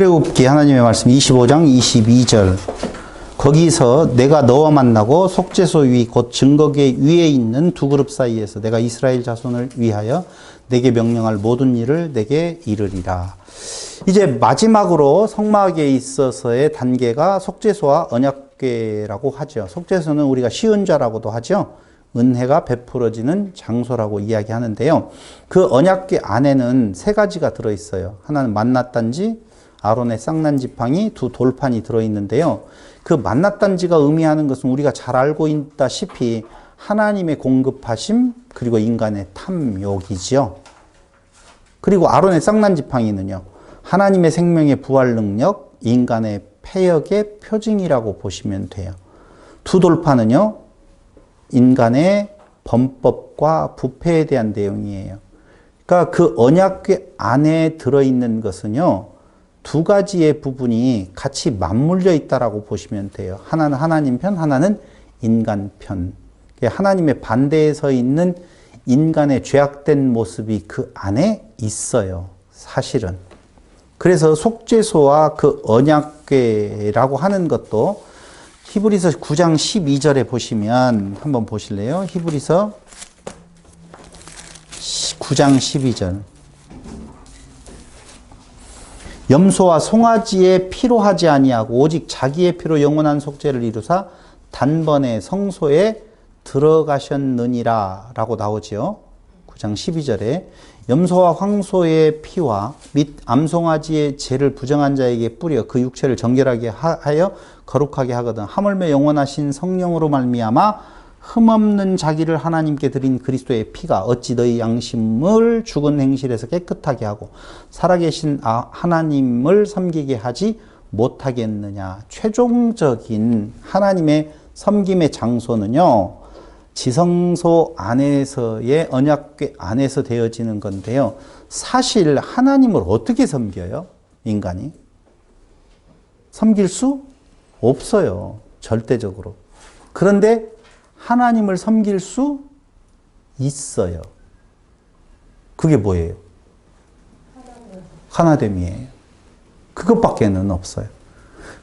출애굽기 하나님의 말씀 25장 22절 거기서 내가 너와 만나고 속죄소 위 곧 증거계 위에 있는 두 그룹 사이에서 내가 이스라엘 자손을 위하여 내게 명령할 모든 일을 내게 이르리라. 이제 마지막으로 성막에 있어서의 단계가 속죄소와 언약궤라고 하죠. 속죄소는 우리가 시은좌라고도 하죠. 은혜가 베풀어지는 장소라고 이야기하는데요. 그 언약궤 안에는 세 가지가 들어있어요. 하나는 만낫단지, 아론의 쌍난 지팡이, 두 돌판이 들어있는데요. 그 만낫단지가 의미하는 것은 우리가 잘 알고 있다시피 하나님의 공급하심 그리고 인간의 탐욕이지요. 그리고 아론의 쌍난 지팡이는요, 하나님의 생명의 부활 능력, 인간의 패역의 표징이라고 보시면 돼요. 두 돌판은요, 인간의 범법과 부패에 대한 내용이에요. 그러니까 그 언약궤 안에 들어있는 것은요, 두 가지의 부분이 같이 맞물려 있다라고 보시면 돼요. 하나는 하나님 편, 하나는 인간 편. 하나님의 반대에 서 있는 인간의 죄악된 모습이 그 안에 있어요. 사실은. 그래서 속죄소와 그 언약궤라고 하는 것도 히브리서 9장 12절에 보시면 한번 보실래요? 히브리서 9장 12절. 염소와 송아지의 피로 하지 아니하고 오직 자기의 피로 영원한 속죄를 이루사 단번에 성소에 들어가셨느니라 라고 나오지요. 9장 12절에 염소와 황소의 피와 및 암송아지의 죄를 부정한 자에게 뿌려 그 육체를 정결하게 하여 거룩하게 하거든 하물며 영원하신 성령으로 말미암아 흠없는 자기를 하나님께 드린 그리스도의 피가 어찌 너희 양심을 죽은 행실에서 깨끗하게 하고 살아계신 하나님을 섬기게 하지 못하겠느냐. 최종적인 하나님의 섬김의 장소는요, 지성소 안에서의 언약궤 안에서 되어지는 건데요. 사실 하나님을 어떻게 섬겨요? 인간이? 섬길 수 없어요. 절대적으로. 그런데 하나님을 섬길 수 있어요. 그게 뭐예요? 하나됨이에요. 그것밖에는 없어요.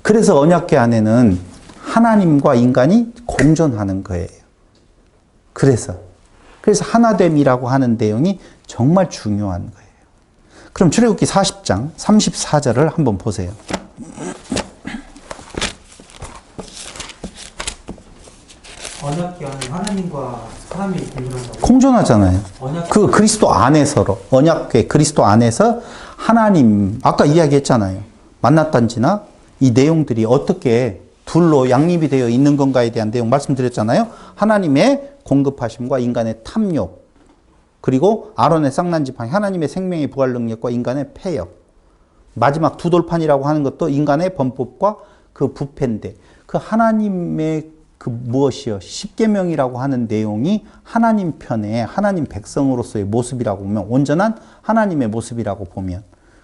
그래서 언약궤 안에는 하나님과 인간이 공존하는 거예요. 그래서 하나됨이라고 하는 내용이 정말 중요한 거예요. 그럼 출애굽기 40장 34절을 한번 보세요. 언약궤 안에 하나님과 사람이 공존하잖아요. 그 그리스도 안에서로, 언약궤 그리스도 안에서 하나님, 아까 이야기했잖아요. 만낫단지나 이 내용들이 어떻게 둘로 양립이 되어 있는 건가에 대한 내용 말씀드렸잖아요. 하나님의 공급하심과 인간의 탐욕, 그리고 아론의 쌍난 지팡이, 하나님의 생명의 부활 능력과 인간의 패역. 마지막 두 돌판이라고 하는 것도 인간의 범법과 그 부패인데, 그 하나님의 그 무엇이요? 십계명이라고 하는 내용이 하나님 편에 하나님 백성으로서의 모습이라고 보면, 온전한 하나님의 모습이라고 보면,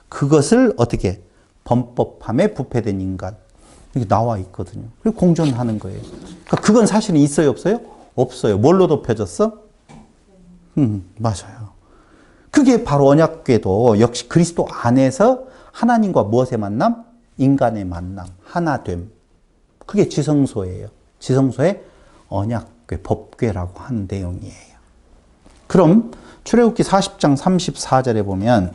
그것을 어떻게 범법함에 부패된 인간, 이게 나와 있거든요. 그리고 공존하는 거예요. 그러니까 그건 사실은 있어요, 없어요? 없어요. 뭘로 덮여졌어? 맞아요. 그게 바로 언약궤도 역시 그리스도 안에서 하나님과 무엇의 만남? 인간의 만남, 하나됨. 그게 지성소예요. 지성소의 언약궤, 법궤라고 하는 내용이에요. 그럼 출애굽기 40장 34절에 보면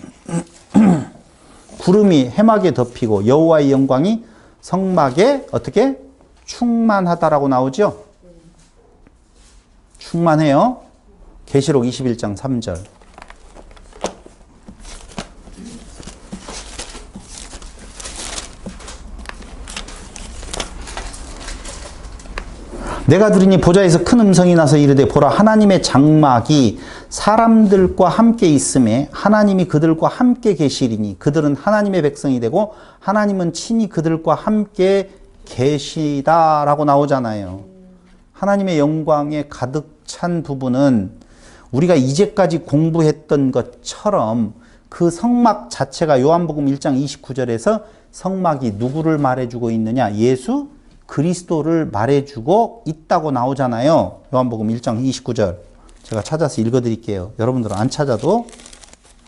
구름이 해막에 덮이고 여호와의 영광이 성막에 어떻게? 충만하다라고 나오죠? 충만해요. 계시록 21장 3절. 내가 들으니 보좌에서 큰 음성이 나서 이르되 보라 하나님의 장막이 사람들과 함께 있음에 하나님이 그들과 함께 계시리니 그들은 하나님의 백성이 되고 하나님은 친히 그들과 함께 계시다라고 나오잖아요. 하나님의 영광에 가득 찬 부분은 우리가 이제까지 공부했던 것처럼 그 성막 자체가 요한복음 1장 29절에서 성막이 누구를 말해주고 있느냐? 예수 그리스도를 말해주고 있다고 나오잖아요. 요한복음 1장 29절. 제가 찾아서 읽어드릴게요. 여러분들은 안 찾아도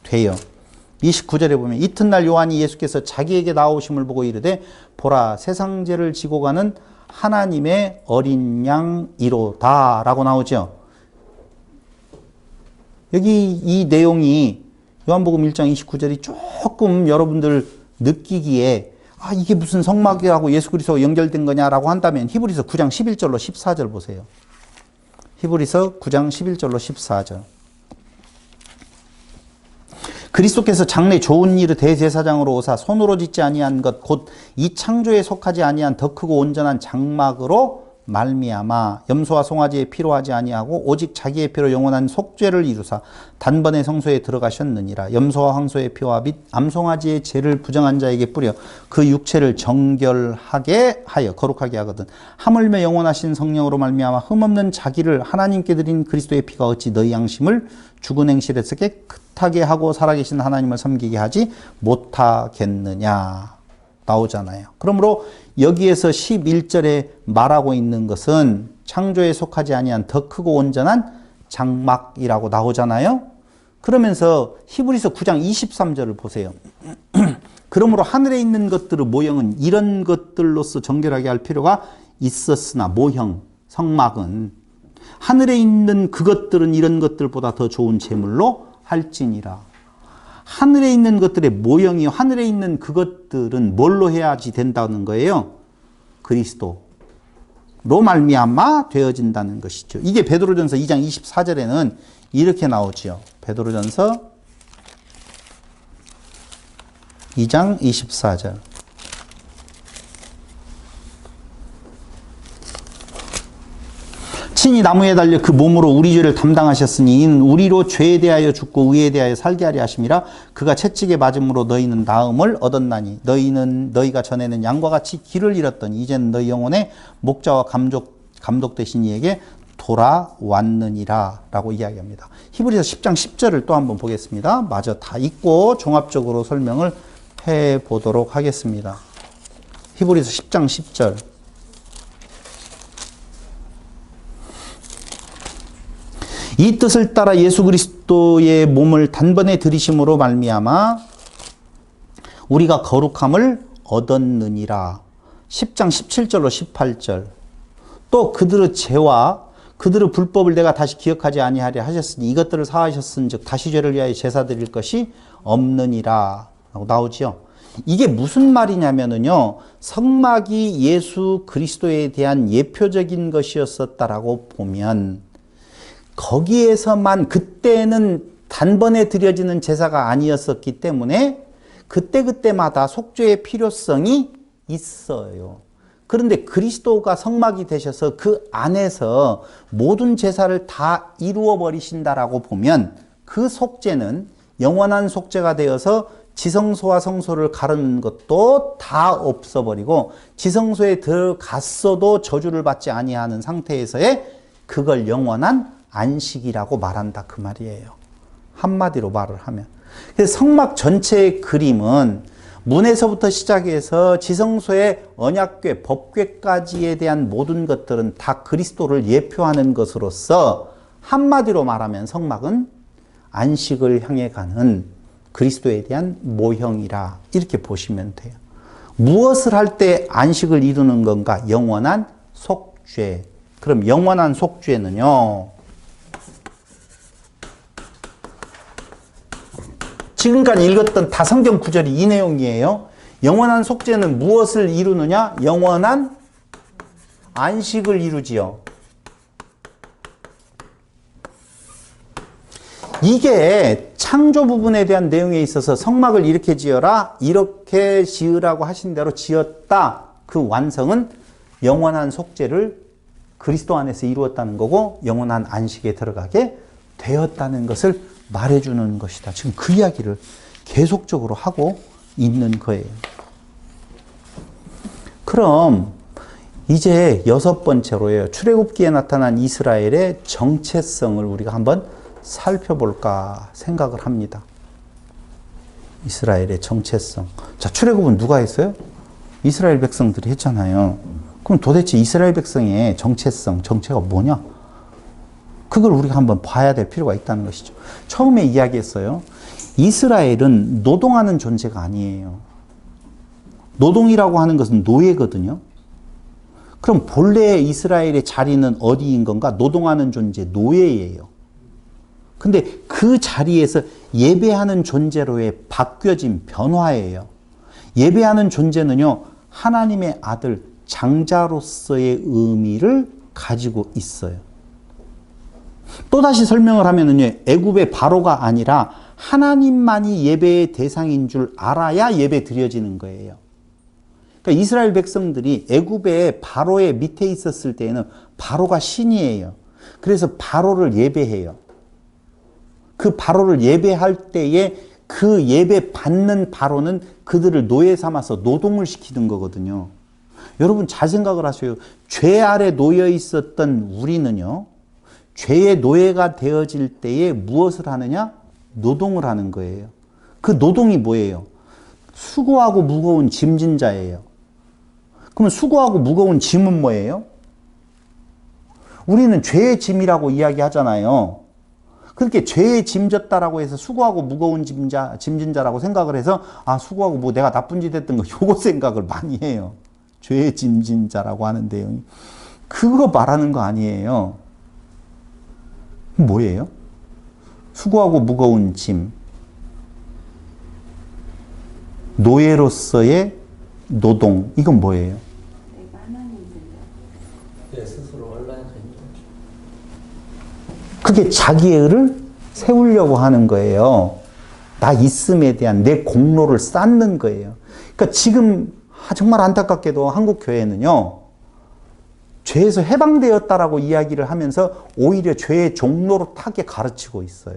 돼요. 29절에 보면 이튿날 요한이 예수께서 자기에게 나오심을 보고 이르되 보라 세상 죄를 지고 가는 하나님의 어린 양이로다 라고 나오죠. 여기 이 내용이 요한복음 1장 29절이 조금 여러분들 느끼기에 이게 무슨 성막이라고 예수 그리스도와 연결된 거냐라고 한다면 히브리서 9장 11절로 14절 보세요. 히브리서 9장 11절로 14절. 그리스도께서 장래 좋은 일의 대제사장으로 오사 손으로 짓지 아니한 것 곧 이 창조에 속하지 아니한 더 크고 온전한 장막으로 말미암아 염소와 송아지의 피로 하지 아니하고 오직 자기의 피로 영원한 속죄를 이루사 단번에 성소에 들어가셨느니라. 염소와 황소의 피와 및 암송아지의 죄를 부정한 자에게 뿌려 그 육체를 정결하게 하여 거룩하게 하거든. 하물며 영원하신 성령으로 말미암아 흠없는 자기를 하나님께 드린 그리스도의 피가 어찌 너희 양심을 죽은 행실에서 깨끗하게 하고 살아계신 하나님을 섬기게 하지 못하겠느냐 나오잖아요. 그러므로 여기에서 11절에 말하고 있는 것은 창조에 속하지 아니한 더 크고 온전한 장막이라고 나오잖아요. 그러면서 히브리서 9장 23절을 보세요. 그러므로 하늘에 있는 것들의 모형은 이런 것들로서 정결하게 할 필요가 있었으나 모형, 성막은 하늘에 있는 그것들은 이런 것들보다 더 좋은 제물로 할지니라. 하늘에 있는 것들의 모형이 하늘에 있는 그것들은 뭘로 해야지 된다는 거예요? 그리스도로 말미암아 되어진다는 것이죠. 이게 베드로전서 2장 24절에는 이렇게 나오죠. 베드로전서 2장 24절. 친히 나무에 달려 그 몸으로 우리 죄를 담당하셨으니 이는 우리로 죄에 대하여 죽고 의에 대하여 살게 하려 하심이라. 그가 채찍에 맞음으로 너희는 나음을 얻었나니 너희가 전에는 양과 같이 길을 잃었더니 이제는 너희 영혼의 목자와 감독 되신 이에게 돌아왔느니라 라고 이야기합니다. 히브리서 10장 10절을 또 한번 보겠습니다. 마저 다 읽고 종합적으로 설명을 해보도록 하겠습니다. 히브리서 10장 10절. 이 뜻을 따라 예수 그리스도의 몸을 단번에 들이심으로 말미암아 우리가 거룩함을 얻었느니라. 10장 17절로 18절. 또 그들의 죄와 그들의 불법을 내가 다시 기억하지 아니하려 하셨으니 이것들을 사하셨은즉 다시 죄를 위하여 제사 드릴 것이 없느니라 라고 나오죠. 이게 무슨 말이냐면요, 성막이 예수 그리스도에 대한 예표적인 것이었었다라고 보면 거기에서만 그때는 단번에 드려지는 제사가 아니었었기 때문에 그때그때마다 속죄의 필요성이 있어요. 그런데 그리스도가 성막이 되셔서 그 안에서 모든 제사를 다 이루어 버리신다라고 보면 그 속죄는 영원한 속죄가 되어서 지성소와 성소를 가르는 것도 다 없어버리고 지성소에 들어갔어도 저주를 받지 아니하는 상태에서의 그걸 영원한 안식이라고 말한다 그 말이에요. 한마디로 말을 하면. 그래서 성막 전체의 그림은 문에서부터 시작해서 지성소의 언약궤, 법궤까지에 대한 모든 것들은 다 그리스도를 예표하는 것으로서 한마디로 말하면 성막은 안식을 향해 가는 그리스도에 대한 모형이라 이렇게 보시면 돼요. 무엇을 할 때 안식을 이루는 건가? 영원한 속죄. 그럼 영원한 속죄는요, 지금까지 읽었던 다 성경 구절이 이 내용이에요. 영원한 속죄는 무엇을 이루느냐? 영원한 안식을 이루지요. 이게 창조 부분에 대한 내용에 있어서 성막을 이렇게 지어라, 이렇게 지으라고 하신 대로 지었다. 그 완성은 영원한 속죄를 그리스도 안에서 이루었다는 거고 영원한 안식에 들어가게 되었다는 것을 말해주는 것이다. 지금 그 이야기를 계속적으로 하고 있는 거예요. 그럼 이제 6번째로요. 출애굽기에 나타난 이스라엘의 정체성을 우리가 한번 살펴볼까 생각을 합니다. 이스라엘의 정체성. 자, 출애굽은 누가 했어요? 이스라엘 백성들이 했잖아요. 그럼 도대체 이스라엘 백성의 정체성, 정체가 뭐냐? 그걸 우리가 한번 봐야 될 필요가 있다는 것이죠. 처음에 이야기했어요. 이스라엘은 노동하는 존재가 아니에요. 노동이라고 하는 것은 노예거든요. 그럼 본래 이스라엘의 자리는 어디인 건가? 노동하는 존재, 노예예요. 근데 그 자리에서 예배하는 존재로의 바뀌어진 변화예요. 예배하는 존재는요, 하나님의 아들, 장자로서의 의미를 가지고 있어요. 또다시 설명을 하면은요, 애굽의 바로가 아니라 하나님만이 예배의 대상인 줄 알아야 예배 드려지는 거예요. 그러니까 이스라엘 백성들이 애굽의 바로의 밑에 있었을 때에는 바로가 신이에요. 그래서 바로를 예배해요. 그 바로를 예배할 때에 그 예배 받는 바로는 그들을 노예 삼아서 노동을 시키는 거거든요. 여러분 잘 생각을 하세요. 죄 아래 놓여 있었던 우리는요, 죄의 노예가 되어질 때에 무엇을 하느냐? 노동을 하는 거예요. 그 노동이 뭐예요? 수고하고 무거운 짐진 자예요. 그러면 수고하고 무거운 짐은 뭐예요? 우리는 죄의 짐이라고 이야기하잖아요. 그렇게 죄에 짐졌다라고 해서 수고하고 무거운 짐진 자라고 생각을 해서, 아, 수고하고 뭐 내가 나쁜 짓 했던 거, 요거 생각을 많이 해요. 죄에 짐진 자라고 하는데요. 그거 말하는 거 아니에요. 뭐예요? 수고하고 무거운 짐. 노예로서의 노동. 이건 뭐예요? 스스로 온라인 그게 자기의 의를 세우려고 하는 거예요. 나 있음에 대한 내 공로를 쌓는 거예요. 그러니까 지금 정말 안타깝게도 한국 교회는요, 죄에서 해방되었다라고 이야기를 하면서 오히려 죄의 종노릇하게 가르치고 있어요.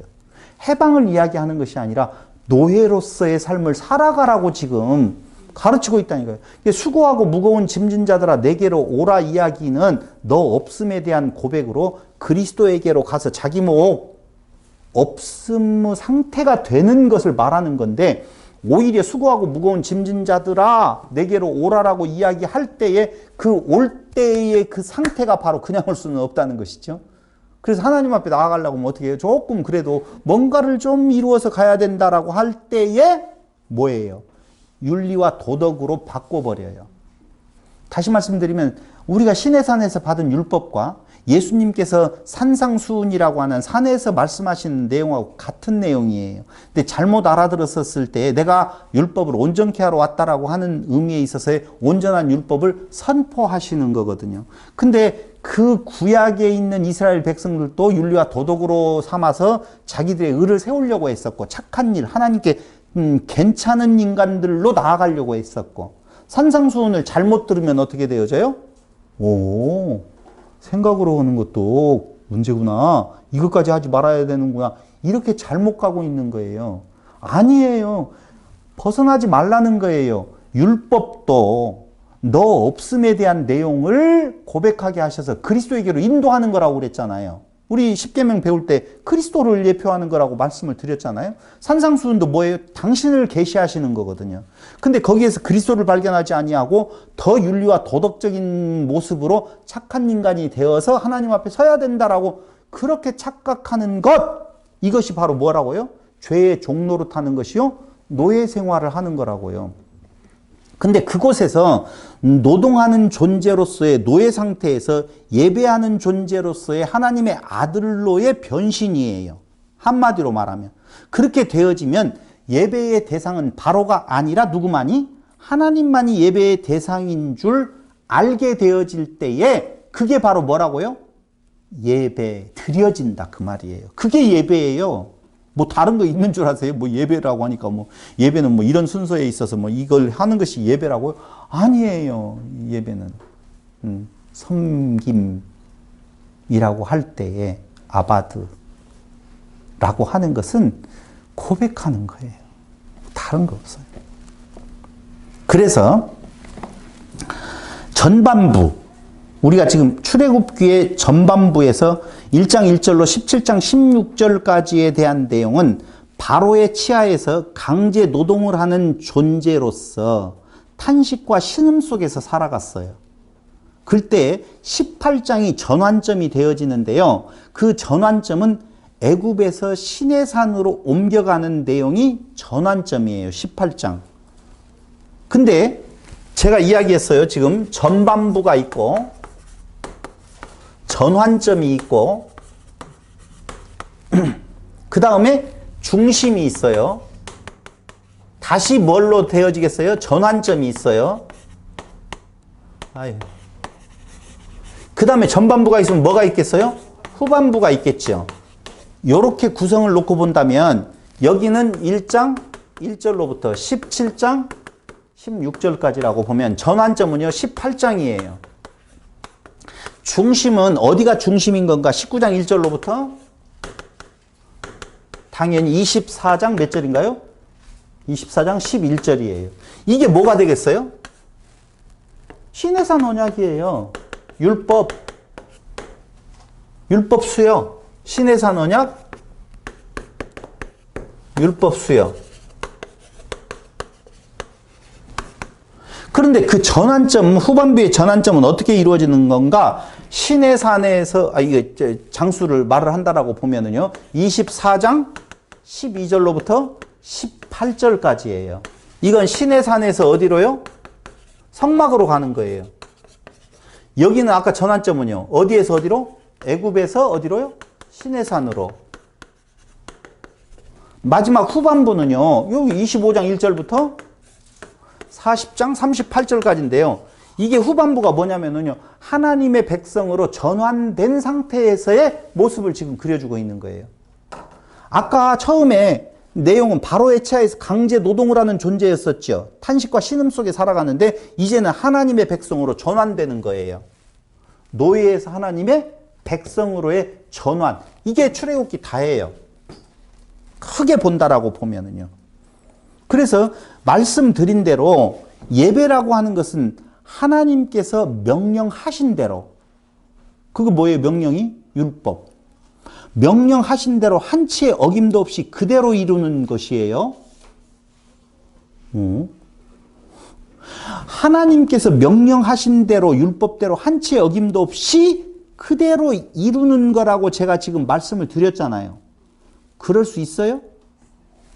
해방을 이야기하는 것이 아니라 노예로서의 삶을 살아가라고 지금 가르치고 있다니까요. 수고하고 무거운 짐진 자들아 내게로 오라 이야기는 너 없음에 대한 고백으로 그리스도에게로 가서 자기 없음 상태가 되는 것을 말하는 건데, 오히려 수고하고 무거운 짐진 자들아 내게로 오라라고 이야기할 때에 그 올 때의 그 상태가 바로 그냥 올 수는 없다는 것이죠. 그래서 하나님 앞에 나아가려고 하면 어떻게 해요? 조금 그래도 뭔가를 좀 이루어서 가야 된다라고 할 때에 뭐예요? 윤리와 도덕으로 바꿔버려요. 다시 말씀드리면 우리가 시내산에서 받은 율법과 예수님께서 산상수훈이라고 하는 산에서 말씀하시는 내용하고 같은 내용이에요. 근데 잘못 알아들었을 때 내가 율법을 온전케 하러 왔다라고 하는 의미에 있어서의 온전한 율법을 선포하시는 거거든요. 근데 그 구약에 있는 이스라엘 백성들도 윤리와 도덕으로 삼아서 자기들의 의를 세우려고 했었고, 착한 일, 하나님께 괜찮은 인간들로 나아가려고 했었고, 산상수훈을 잘못 들으면 어떻게 되어져요? 오, 생각으로 하는 것도 문제구나. 이것까지 하지 말아야 되는구나. 이렇게 잘못 가고 있는 거예요. 아니에요. 벗어나지 말라는 거예요. 율법도 너 없음에 대한 내용을 고백하게 하셔서 그리스도에게로 인도하는 거라고 그랬잖아요. 우리 십계명 배울 때 그리스도를 예표하는 거라고 말씀을 드렸잖아요. 산상수훈도 뭐예요? 당신을 계시하시는 거거든요. 근데 거기에서 그리스도를 발견하지 아니하고 더 윤리와 도덕적인 모습으로 착한 인간이 되어서 하나님 앞에 서야 된다라고 그렇게 착각하는 것, 이것이 바로 뭐라고요? 죄의 종노릇 하는 것이요, 노예 생활을 하는 거라고요. 근데 그곳에서 노동하는 존재로서의 노예 상태에서 예배하는 존재로서의 하나님의 아들로의 변신이에요. 한마디로 말하면. 그렇게 되어지면 예배의 대상은 바로가 아니라 누구만이? 하나님만이 예배의 대상인 줄 알게 되어질 때에 그게 바로 뭐라고요? 예배 드려진다, 그 말이에요. 그게 예배예요. 뭐 다른 거 있는 줄 아세요? 뭐 예배라고 하니까 뭐 예배는 뭐 이런 순서에 있어서 뭐 이걸 하는 것이 예배라고요? 아니에요. 예배는 섬김이라고 할 때에 아바드라고 하는 것은 고백하는 거예요. 다른 거 없어요. 그래서 전반부, 우리가 지금 출애굽기의 전반부에서 1장 1절로 17장 16절까지에 대한 내용은 바로의 치하에서 강제 노동을 하는 존재로서 탄식과 신음 속에서 살아갔어요. 그때 18장이 전환점이 되어지는데요. 그 전환점은 애굽에서 시내산으로 옮겨가는 내용이 전환점이에요. 18장. 근데 제가 이야기했어요. 지금 전반부가 있고 전환점이 있고 그 다음에 중심이 있어요. 다시 뭘로 되어지겠어요? 전환점이 있어요. 그 다음에 전반부가 있으면 뭐가 있겠어요? 후반부가 있겠죠. 이렇게 구성을 놓고 본다면 여기는 1장 1절로부터 17장 16절까지라고 보면 전환점은요 18장이에요. 중심은 어디가 중심인 건가? 19장 1절로부터 당연히 24장 몇 절인가요? 24장 11절이에요. 이게 뭐가 되겠어요? 시내산 언약이에요. 율법 수요. 시내산 언약 율법 수요. 그런데 그 전환점, 후반부의 전환점은 어떻게 이루어지는 건가? 시내산에서, 이게 장수를 말을 한다라고 보면은요, 24장 12절로부터 18절까지예요. 이건 시내산에서 어디로요? 성막으로 가는 거예요. 여기는 아까 전환점은요, 어디에서 어디로? 애굽에서 어디로요? 시내산으로. 마지막 후반부는요, 여기 25장 1절부터 40장 38절까지인데요. 이게 후반부가 뭐냐면요, 하나님의 백성으로 전환된 상태에서의 모습을 지금 그려주고 있는 거예요. 아까 처음에 내용은 바로의 치하에서 강제 노동을 하는 존재였었죠. 탄식과 신음 속에 살아가는데 이제는 하나님의 백성으로 전환되는 거예요. 노예에서 하나님의 백성으로의 전환. 이게 출애굽기 다예요. 크게 본다라고 보면은요. 그래서 말씀드린 대로 예배라고 하는 것은 하나님께서 명령하신 대로, 그거 뭐예요? 명령이? 율법. 명령하신 대로 한치의 어김도 없이 그대로 이루는 것이에요. 하나님께서 명령하신 대로 율법대로 한치의 어김도 없이 그대로 이루는 거라고 제가 지금 말씀을 드렸잖아요. 그럴 수 있어요?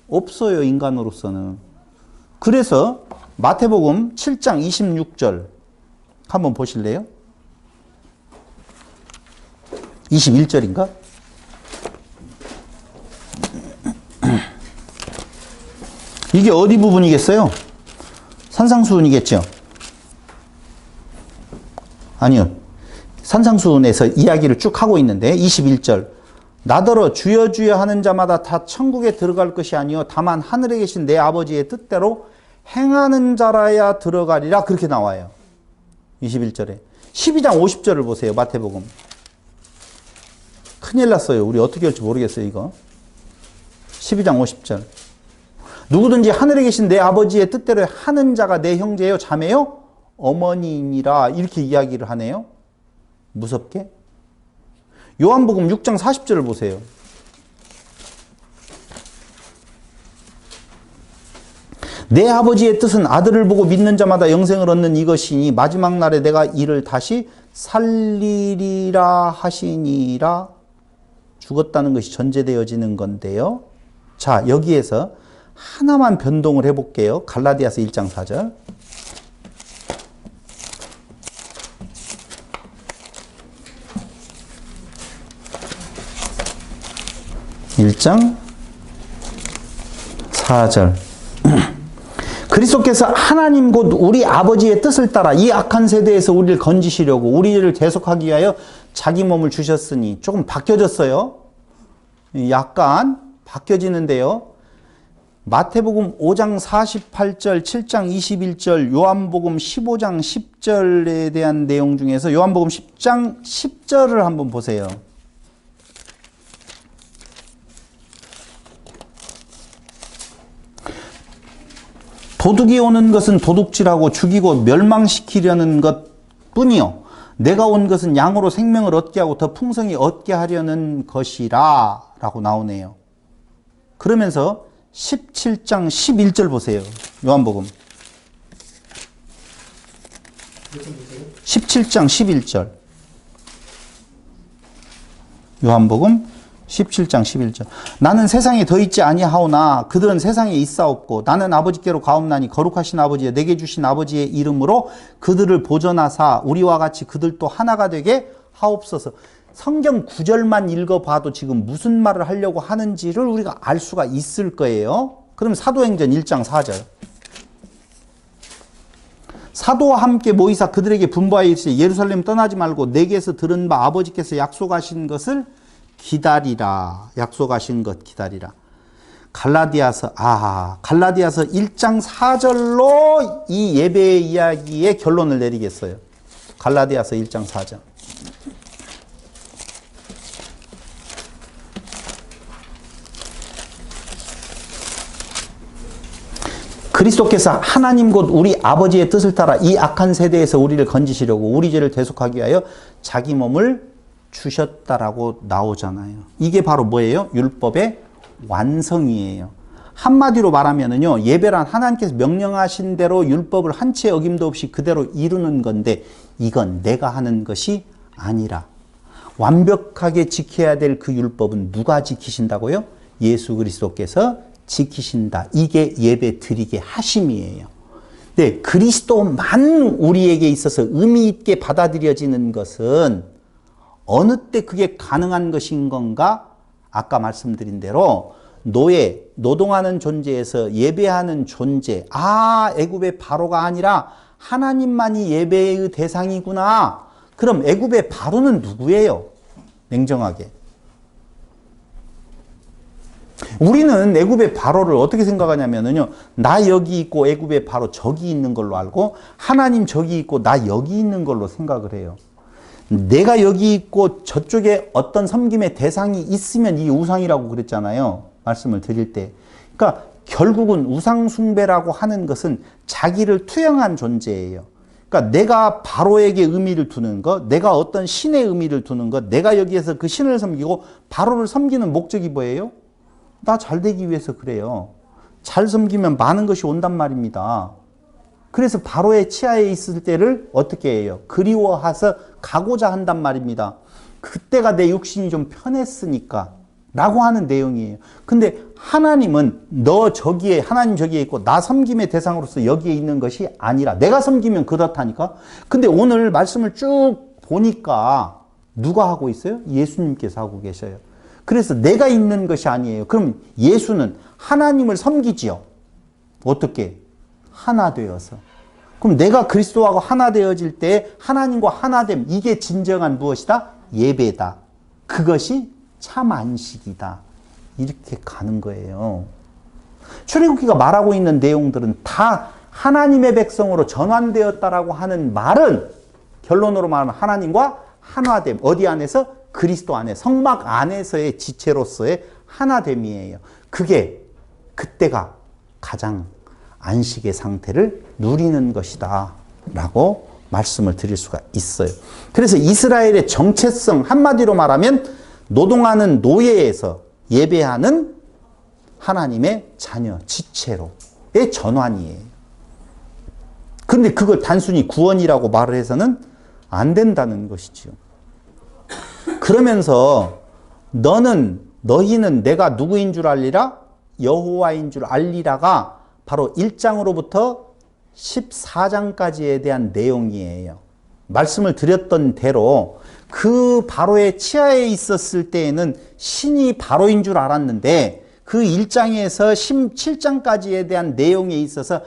없어요, 인간으로서는. 그래서 마태복음 7장 26절 한번 보실래요? 21절인가? 이게 어디 부분이겠어요? 산상수훈이겠죠? 아니요. 산상수훈에서 이야기를 쭉 하고 있는데 21절 나더러 주여 주여 하는 자마다 다 천국에 들어갈 것이 아니요 다만 하늘에 계신 내 아버지의 뜻대로 행하는 자라야 들어가리라. 그렇게 나와요. 21절에 12장 50절을 보세요. 마태복음. 큰일 났어요. 우리 어떻게 할지 모르겠어요, 이거. 12장 50절. 누구든지 하늘에 계신 내 아버지의 뜻대로 하는 자가 내 형제요 자매요 어머니이니라. 이렇게 이야기를 하네요. 무섭게. 요한복음 6장 40절을 보세요. 내 아버지의 뜻은 아들을 보고 믿는 자마다 영생을 얻는 이것이니 마지막 날에 내가 이를 다시 살리리라 하시니라. 죽었다는 것이 전제되어지는 건데요. 자, 여기에서 하나만 변동을 해볼게요. 갈라디아서 1장 4절. (1장 4절) 그리스도께서 하나님 곧 우리 아버지의 뜻을 따라 이 악한 세대에서 우리를 건지시려고 우리를 대속하기 위하여 자기 몸을 주셨으니. 조금 바뀌어졌어요. 약간 바뀌어지는데요. 마태복음 5장 48절, 7장 21절, 요한복음 15장 10절에 대한 내용 중에서 요한복음 10장 10절을 한번 보세요. 도둑이 오는 것은 도둑질하고 죽이고 멸망시키려는 것뿐이요 내가 온 것은 양으로 생명을 얻게 하고 더 풍성히 얻게 하려는 것이라 라고 나오네요. 그러면서 17장 11절 보세요. 요한복음 17장 11절 요한복음 17장 11절. 나는 세상에 더 있지 아니하오나 그들은 세상에 있사옵고 나는 아버지께로 가옵나니 거룩하신 아버지여 내게 주신 아버지의 이름으로 그들을 보전하사 우리와 같이 그들도 하나가 되게 하옵소서. 성경 구절만 읽어봐도 지금 무슨 말을 하려고 하는지를 우리가 알 수가 있을 거예요. 그럼 사도행전 1장 4절. 사도와 함께 모이사 그들에게 분부하여 이르시되 예루살렘 떠나지 말고 내게서 들은 바 아버지께서 약속하신 것을 기다리라. 약속하신 것 기다리라. 갈라디아서 1장 4절로 이 예배의 이야기의 결론을 내리겠어요. 갈라디아서 1장 4절. 그리스도께서 하나님 곧 우리 아버지의 뜻을 따라 이 악한 세대에서 우리를 건지시려고 우리 죄를 대속하기 위하여 자기 몸을 주셨다라고 나오잖아요. 이게 바로 뭐예요? 율법의 완성이에요. 한마디로 말하면은요, 예배란 하나님께서 명령하신 대로 율법을 한 채 어김도 없이 그대로 이루는 건데 이건 내가 하는 것이 아니라 완벽하게 지켜야 될 그 율법은 누가 지키신다고요? 예수 그리스도께서 지키신다. 이게 예배 드리게 하심이에요. 네, 그리스도만 우리에게 있어서 의미 있게 받아들여지는 것은 어느 때 그게 가능한 것인 건가? 아까 말씀드린 대로 노동하는 존재에서 예배하는 존재. 애굽의 바로가 아니라 하나님만이 예배의 대상이구나. 그럼 애굽의 바로는 누구예요? 냉정하게. 우리는 애굽의 바로를 어떻게 생각하냐면요, 나 여기 있고 애굽의 바로 저기 있는 걸로 알고 하나님 저기 있고 나 여기 있는 걸로 생각을 해요. 내가 여기 있고 저쪽에 어떤 섬김의 대상이 있으면 이게 우상이라고 그랬잖아요. 말씀을 드릴 때. 그러니까 결국은 우상 숭배라고 하는 것은 자기를 투영한 존재예요. 그러니까 내가 바로에게 의미를 두는 것, 내가 어떤 신의 의미를 두는 것, 내가 여기에서 그 신을 섬기고 바로를 섬기는 목적이 뭐예요? 나 잘 되기 위해서 그래요. 잘 섬기면 많은 것이 온단 말입니다. 그래서 바로의 치하에 있을 때를 어떻게 해요? 그리워해서 가고자 한단 말입니다. 그때가 내 육신이 좀 편했으니까 라고 하는 내용이에요. 근데 하나님은 하나님 저기에 있고 나 섬김의 대상으로서 여기에 있는 것이 아니라 내가 섬기면 그렇다니까. 근데 오늘 말씀을 쭉 보니까 누가 하고 있어요? 예수님께서 하고 계셔요. 그래서 내가 있는 것이 아니에요. 그럼 예수는 하나님을 섬기지요. 어떻게? 하나 되어서. 그럼 내가 그리스도하고 하나 되어질 때 하나님과 하나됨, 이게 진정한 무엇이다? 예배다. 그것이 참 안식이다. 이렇게 가는 거예요. 출애굽기가 말하고 있는 내용들은 다 하나님의 백성으로 전환되었다라고 하는 말은 결론으로 말하면 하나님과 하나됨. 어디 안에서? 그리스도 안에, 성막 안에서의 지체로서의 하나됨이에요. 그때가 가장 안식의 상태를 누리는 것이다 라고 말씀을 드릴 수가 있어요. 그래서 이스라엘의 정체성, 한마디로 말하면 노동하는 노예에서 예배하는 하나님의 자녀, 지체로의 전환이에요. 그런데 그걸 단순히 구원이라고 말을 해서는 안 된다는 것이죠. 그러면서 너희는 내가 누구인 줄 알리라? 여호와인 줄 알리라가 바로 1장으로부터 14장까지에 대한 내용이에요. 말씀을 드렸던 대로 그 바로의 치하에 있었을 때에는 신이 바로인 줄 알았는데 그 1장에서 17장까지에 대한 내용에 있어서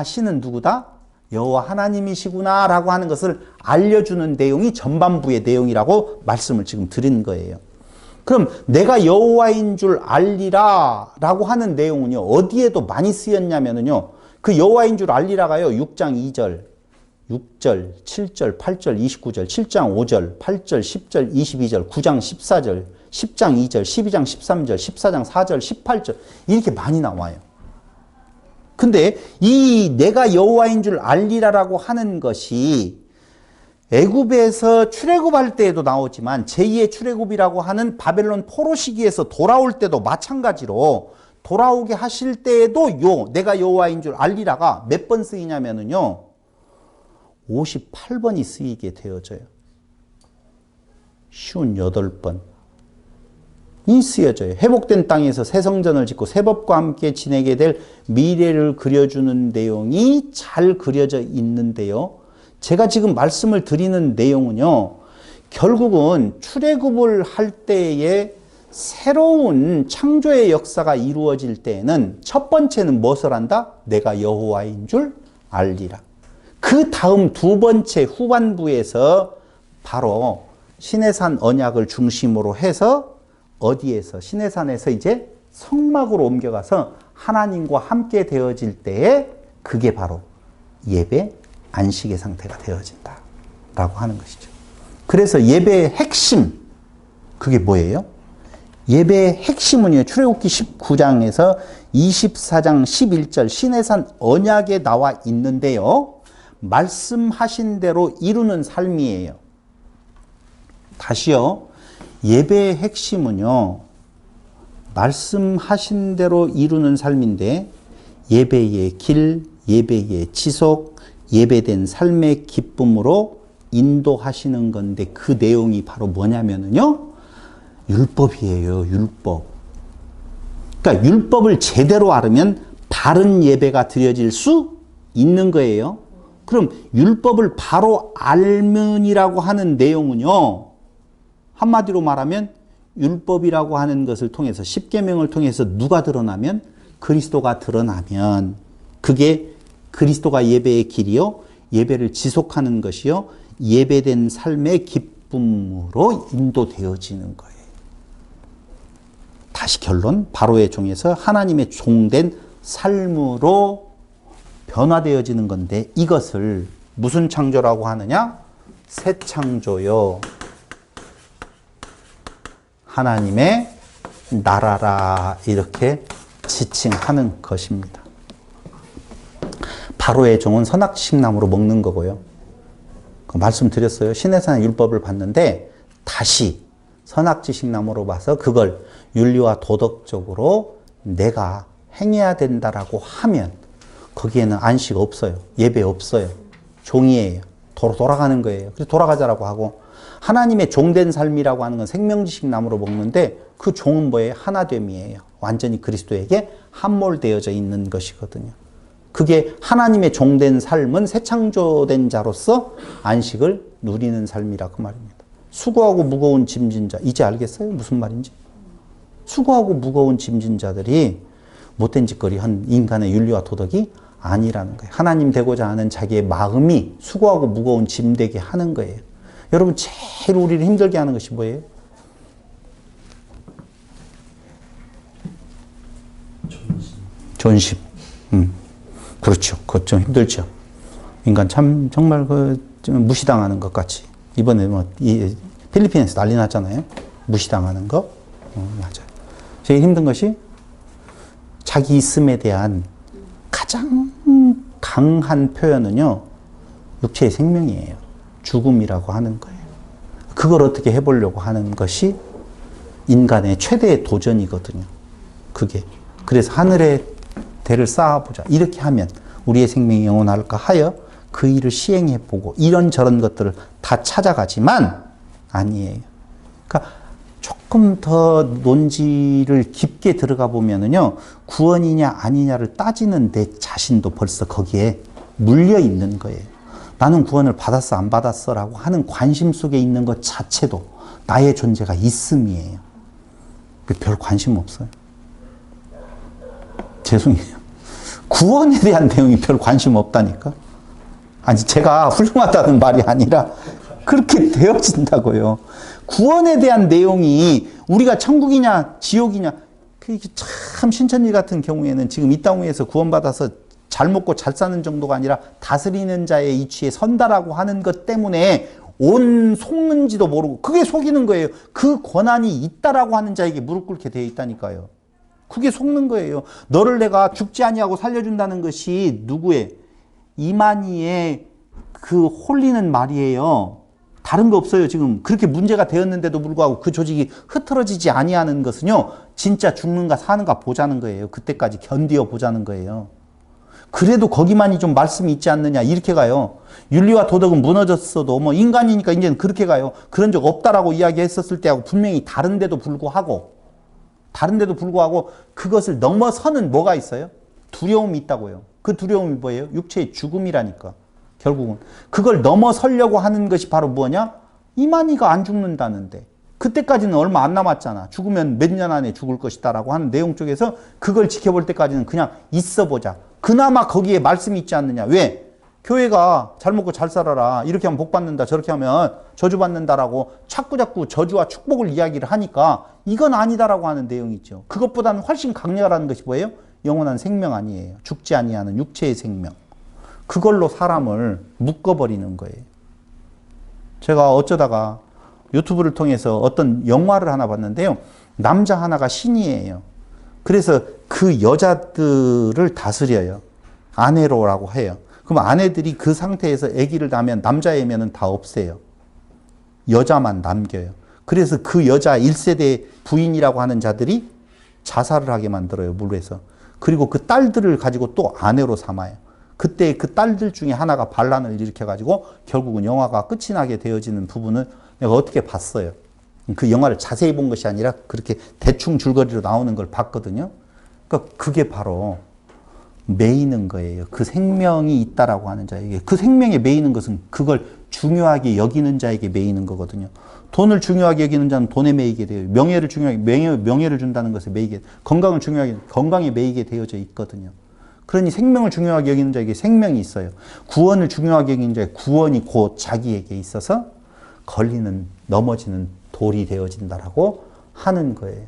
신은 누구다? 여호와 하나님이시구나 라고 하는 것을 알려주는 내용이 전반부의 내용이라고 말씀을 지금 드린 거예요. 그럼 내가 여호와인 줄 알리라 라고 하는 내용은요, 어디에도 많이 쓰였냐면요, 그 여호와인 줄 알리라가요, 6장 2절, 6절, 7절, 8절, 29절, 7장 5절, 8절, 10절, 22절, 9장 14절, 10장 2절, 12장 13절, 14장 4절, 18절 이렇게 많이 나와요. 근데 이 내가 여호와인 줄 알리라라고 하는 것이 애굽에서 출애굽할 때에도 나오지만 제2의 출애굽이라고 하는 바벨론 포로 시기에서 돌아올 때도 마찬가지로 돌아오게 하실 때에도 내가 여호와인 줄 알리라가 몇 번 쓰이냐면은요, 58번이 쓰이게 되어져요. 58번. 쓰여져요. 회복된 땅에서 새 성전을 짓고 새 법과 함께 지내게 될 미래를 그려주는 내용이 잘 그려져 있는데요. 제가 지금 말씀을 드리는 내용은요, 결국은 출애굽을 할 때에 새로운 창조의 역사가 이루어질 때에는 첫 번째는 무엇을 한다? 내가 여호와인 줄 알리라. 그 다음 두 번째 후반부에서 바로 시내산 언약을 중심으로 해서 어디에서? 시내산에서 이제 성막으로 옮겨가서 하나님과 함께 되어질 때에 그게 바로 예배 안식의 상태가 되어진다 라고 하는 것이죠. 그래서 예배의 핵심, 그게 뭐예요? 예배의 핵심은요, 출애굽기 19장에서 24장 11절 시내산 언약에 나와 있는데요, 말씀하신 대로 이루는 삶이에요. 다시요, 예배의 핵심은요, 말씀하신 대로 이루는 삶인데, 예배의 길, 예배의 지속, 예배된 삶의 기쁨으로 인도하시는 건데, 그 내용이 바로 뭐냐면요, 율법이에요, 율법. 그러니까 율법을 제대로 알으면 바른 예배가 드려질 수 있는 거예요. 그럼 율법을 바로 알면이라고 하는 내용은요, 한마디로 말하면 율법이라고 하는 것을 통해서, 십계명을 통해서 누가 드러나면? 그리스도가 드러나면, 그게 그리스도가 예배의 길이요, 예배를 지속하는 것이요, 예배된 삶의 기쁨으로 인도되어지는 거예요. 다시 결론, 바로의 종에서 하나님의 종된 삶으로 변화되어지는 건데, 이것을 무슨 창조라고 하느냐? 새 창조요, 하나님의 나라라, 이렇게 지칭하는 것입니다. 바로의 종은 선악식나무로 먹는 거고요. 말씀드렸어요. 시내산의 율법을 봤는데 다시 선악지식나무로 봐서 그걸 윤리와 도덕적으로 내가 행해야 된다라고 하면 거기에는 안식 없어요. 예배 없어요. 종이에요. 돌아가는 거예요. 그래서 돌아가자라고 하고, 하나님의 종된 삶이라고 하는 건 생명지식나무로 먹는데 그 종은 뭐예요? 하나됨이에요. 완전히 그리스도에게 함몰되어져 있는 것이거든요. 그게 하나님의 종된 삶은 새 창조된 자로서 안식을 누리는 삶이라 그 말입니다. 수고하고 무거운 짐진 자, 이제 알겠어요? 무슨 말인지? 수고하고 무거운 짐진 자들이 못된 짓거리 한 인간의 윤리와 도덕이 아니라는 거예요. 하나님 되고자 하는 자기의 마음이 수고하고 무거운 짐 되게 하는 거예요. 여러분, 제일 우리를 힘들게 하는 것이 뭐예요? 존심. 그렇죠. 그것 좀 힘들죠. 인간 참 정말 좀 무시당하는 것 같이. 이번에 이 필리핀에서 난리 났잖아요. 무시당하는 거. 맞아요. 제일 힘든 것이 자기 있음에 대한 가장 강한 표현은요, 육체의 생명이에요. 죽음이라고 하는 거예요. 그걸 어떻게 해보려고 하는 것이 인간의 최대의 도전이거든요. 그게. 그래서 하늘의 대를 쌓아보자. 이렇게 하면 우리의 생명이 영원할까 하여 그 일을 시행해보고 이런저런 것들을 다 찾아가지만 아니에요. 그러니까 조금 더 논지를 깊게 들어가 보면은요, 구원이냐 아니냐를 따지는 내 자신도 벌써 거기에 물려 있는 거예요. 나는 구원을 받았어 안 받았어 라고 하는 관심 속에 있는 것 자체도 나의 존재가 있음이에요. 별 관심 없어요. 죄송해요. 구원에 대한 내용이 별 관심 없다니까. 아니, 제가 훌륭하다는 말이 아니라 그렇게 되어진다고요. 구원에 대한 내용이 우리가 천국이냐 지옥이냐, 참 신천지 같은 경우에는 지금 이 땅 위에서 구원받아서 잘 먹고 잘 사는 정도가 아니라 다스리는 자의 이치에 선다라고 하는 것 때문에 온 속는지도 모르고, 그게 속이는 거예요. 그 권한이 있다라고 하는 자에게 무릎 꿇게 되어 있다니까요. 그게 속는 거예요. 너를 내가 죽지 아니하고 살려준다는 것이 누구의? 이만희의 그 홀리는 말이에요. 다른 거 없어요. 지금 그렇게 문제가 되었는데도 불구하고 그 조직이 흐트러지지 아니하는 것은요, 진짜 죽는가 사는가 보자는 거예요. 그때까지 견디어 보자는 거예요. 그래도 거기만이 좀 말씀이 있지 않느냐, 이렇게 가요. 윤리와 도덕은 무너졌어도 뭐 인간이니까 이제는 그렇게 가요. 그런 적 없다라고 이야기했었을 때하고 분명히 다른데도 불구하고 다른데도 불구하고 그것을 넘어서는 뭐가 있어요? 두려움이 있다고요. 그 두려움이 뭐예요? 육체의 죽음이라니까. 결국은 그걸 넘어서려고 하는 것이 바로 뭐냐? 이만희가 안 죽는다는데 그때까지는 얼마 안 남았잖아. 죽으면 몇 년 안에 죽을 것이다라고 하는 내용 쪽에서 그걸 지켜볼 때까지는 그냥 있어보자. 그나마 거기에 말씀이 있지 않느냐. 왜? 교회가 잘 먹고 잘 살아라. 이렇게 하면 복 받는다. 저렇게 하면 저주 받는다라고 자꾸 저주와 축복을 이야기를 하니까 이건 아니다라고 하는 내용이 있죠. 그것보다는 훨씬 강렬한 것이 뭐예요? 영원한 생명 아니에요. 죽지 아니하는 육체의 생명. 그걸로 사람을 묶어버리는 거예요. 제가 어쩌다가 유튜브를 통해서 어떤 영화를 하나 봤는데요. 남자 하나가 신이에요. 그래서 그 여자들을 다스려요. 아내로라고 해요. 그럼 아내들이 그 상태에서 아기를 낳으면 남자애면은 다 없애요. 여자만 남겨요. 그래서 그 여자 1세대 부인이라고 하는 자들이 자살을 하게 만들어요. 물에서. 그리고 그 딸들을 가지고 또 아내로 삼아요. 그때 그 딸들 중에 하나가 반란을 일으켜가지고 결국은 영화가 끝이 나게 되어지는 부분을 내가 어떻게 봤어요. 그 영화를 자세히 본 것이 아니라 그렇게 대충 줄거리로 나오는 걸 봤거든요. 그러니까 그게 바로 매이는 거예요. 그 생명이 있다라고 하는 자에게. 그 생명에 매이는 것은 그걸 중요하게 여기는 자에게 매이는 거거든요. 돈을 중요하게 여기는 자는 돈에 매이게 돼요. 명예를 중요하게, 명예를 준다는 것에 매이게, 건강을 중요하게, 건강에 매이게 되어져 있거든요. 그러니 생명을 중요하게 여기는 자에게 생명이 있어요. 구원을 중요하게 여기는 자에게 구원이 곧 자기에게 있어서 걸리는, 넘어지는 돌이 되어진다라고 하는 거예요.